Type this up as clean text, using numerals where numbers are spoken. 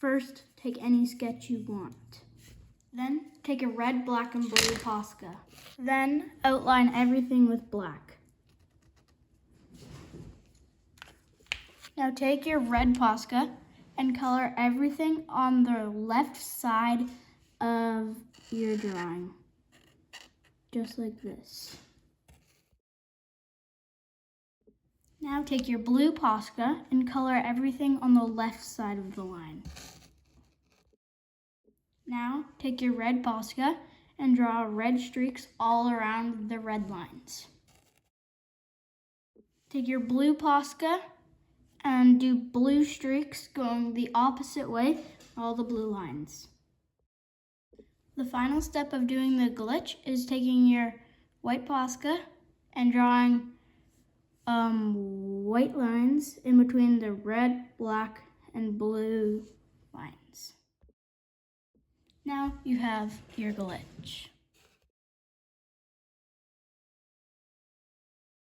First, take any sketch you want. Then, take a red, black, and blue Posca. Then, outline everything with black. Now take your red Posca and color everything on the left side of your drawing, just like this. Now take your blue Posca and color everything on the left side of the line. Now take your red Posca and draw red streaks all around the red lines. Take your blue Posca and do blue streaks going the opposite way, all the blue lines. The final step of doing the glitch is taking your white Posca and drawing white lines in between the red, black, and blue lines. Now you have your glitch.